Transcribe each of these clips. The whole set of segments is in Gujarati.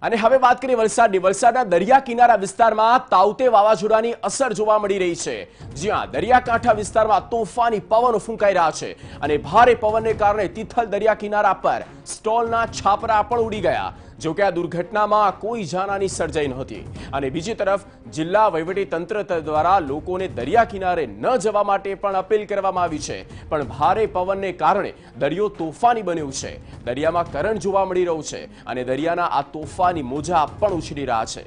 અને હવે વાત કરીએ વલસાડની। વલસાડના દરિયા કિનારા વિસ્તારમાં તાઉતે વાવાઝોડાની અસર જોવા મળી રહી છે, જ્યાં દરિયાકાંઠા વિસ્તારમાં તોફાની પવનો ફૂંકાઈ રહ્યા છે અને ભારે પવનને કારણે તિથલ દરિયા કિનારા પર સ્ટોલના છાપરા પણ ઉડી ગયા। જો કે આ દુર્ઘટનામાં કોઈ જાનહાની સર્જાઈ નહોતી અને બીજી તરફ જિલ્લા વહીવટી તંત્ર દ્વારા લોકોને દરિયા કિનારે ન જવા માટે પણ અપીલ કરવામાં આવી છે, પણ ભારે પવનને કારણે દરિયો તોફાની બન્યો છે। દરિયામાં કરંટ જોવા મળી રહ્યું છે અને દરિયાના આ તોફાની મોજા પણ ઉછળી રહ્યા છે।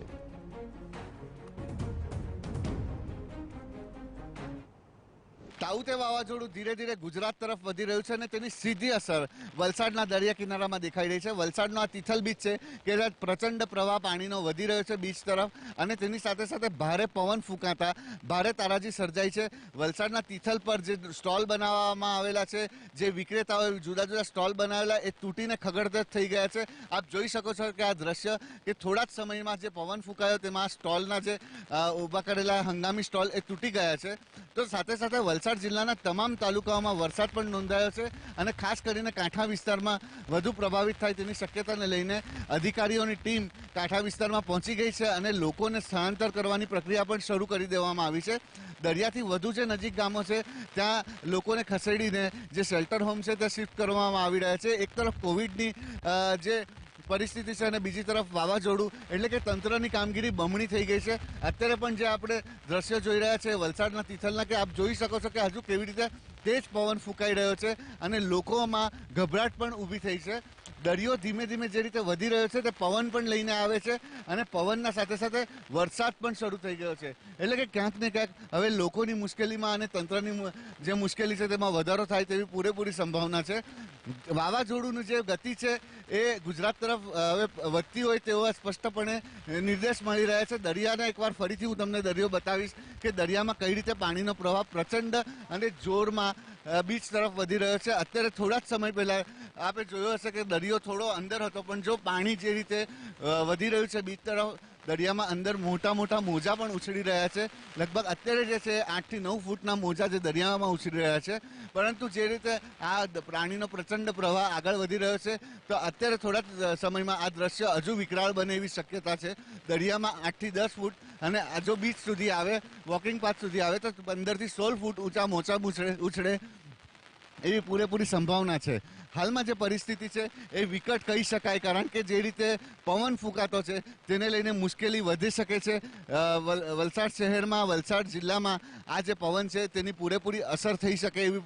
તાઉતે વાવાઝોડું ધીરે ધીરે ગુજરાત તરફ વધી રહ્યું છે અને તેની સીધી અસર વલસાડના દરિયા કિનારામાં દેખાઈ રહી છે। વલસાડનો આ તિથલ બીચ છે કે જ્યાં પ્રચંડ પ્રવાહ પાણીનો વધી રહ્યો છે બીચ તરફ, અને તેની સાથે સાથે ભારે પવન ફૂંકાતા ભારે તારાજી સર્જાઈ છે। વલસાડના તિથલ પર જે સ્ટોલ બનાવવામાં આવેલા છે, જે વિક્રેતાઓએ જુદા જુદા સ્ટોલ બનાવેલા, એ તૂટીને ખગડધજ થઈ ગયા છે। આપ જોઈ શકો છો કે આ દ્રશ્ય કે થોડા જ સમયમાં જે પવન ફૂંકાયો તેમાં સ્ટોલના જે ઊભા કરેલા હંગામી સ્ટોલ એ તૂટી ગયા છે। તો સાથે સાથે વલસાડ જિલ્લાના તમામ તાલુકાઓમાં વરસાદ પણ નોંધાયો છે અને ખાસ કરીને કાંઠા વિસ્તારમાં વધુ પ્રભાવિત થાય તેની શક્યતાને લઈને અધિકારીઓની ટીમ કાંઠા વિસ્તારમાં પહોંચી ગઈ છે અને લોકોને સ્થળાંતર કરવાની પ્રક્રિયા પણ શરૂ કરી દેવામાં આવી છે। દરિયાથી વધુ જે નજીક ગામો છે ત્યાં લોકોને ખસેડીને જે શેલ્ટર હોમ છે ત્યાં શિફ્ટ કરવામાં આવી રહ્યા છે। એક તરફ કોવિડની જે પરિસ્થિતિ છે અને બીજી તરફ વાવાઝોડું, એટલે કે તંત્રની કામગીરી બમણી થઈ ગઈ છે। અત્યારે પણ જે આપણે દ્રશ્યો જોઈ રહ્યા છે વલસાડના તિથલના, કે આપ જોઈ શકો છો કે હજુ કેવી રીતે તેજ પવન ફૂંકાઈ રહ્યો છે અને લોકોમાં ગભરાટ પણ ઊભી થઈ છે। દરિયો ધીમે ધીમે જે રીતે વધી રહ્યો છે તે પવન પણ લઈને આવે છે અને પવનના સાથે સાથે વરસાદ પણ શરૂ થઈ ગયો છે, એટલે કે ક્યાંક ને ક્યાંક હવે લોકોની મુશ્કેલીમાં અને તંત્રની જે મુશ્કેલી છે તેમાં વધારો થાય તેવી પૂરેપૂરી સંભાવના છે। વાવાઝોડુંની જે ગતિ છે એ ગુજરાત તરફ હવે વધતી હોય તેવા સ્પષ્ટપણે નિર્દેશ મળી રહ્યા છે। દરિયાના એકવાર ફરીથી હું તમને દરિયો બતાવીશ કે દરિયામાં કઈ રીતે પાણીનો પ્રવાહ પ્રચંડ અને જોરમાં બીચ તરફ વધી રહ્યો છે। અત્યારે થોડા જ સમય પહેલા આપણે જોયો હશે કે દરિયો થોડો અંદર હતો, પણ જો પાણી જે રીતે વધી રહ્યું છે બીચ તરફ, દરિયામાં અંદર મોટા મોટા મોજા પણ ઉછળી રહ્યા છે। લગભગ અત્યારે જે છે 8 થી 9 ફૂટના મોજા જે દરિયામાં ઉછળી રહ્યા છે, પરંતુ જે રીતે આ પ્રાણીનો પ્રચંડ પ્રવાહ આગળ વધી રહ્યો છે તો અત્યારે થોડા જ સમયમાં આ દ્રશ્ય હજુ વિકરાળ બને એવી શક્યતા છે। દરિયામાં 8 થી 10 ફૂટ અને જો બીચ સુધી આવે, વોકિંગ પાથ સુધી આવે તો 15 થી 16 ફૂટ ઊંચા મોજા ઉછળે એવી પૂરેપૂરી સંભાવના છે। હાલમાં જે પરિસ્થિતિ છે એ વિકટ કહી શકાય, કારણ કે જે રીતે પવન ફૂંકાતો છે તેને લઈને મુશ્કેલી વધી શકે છે। વલસાડ શહેરમાં, વલસાડ જિલ્લામાં આ જે પવન છે તેની પૂરેપૂરી અસર થઈ શકે એવી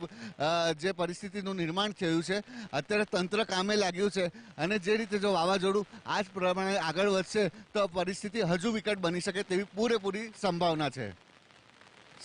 જે પરિસ્થિતિનું નિર્માણ થયું છે। અત્યારે તંત્ર કામે લાગ્યું છે અને જે રીતે જો વાવાઝોડું આ જ પ્રમાણે આગળ વધશે તો પરિસ્થિતિ હજુ વિકટ બની શકે તેવી પૂરેપૂરી સંભાવના છે।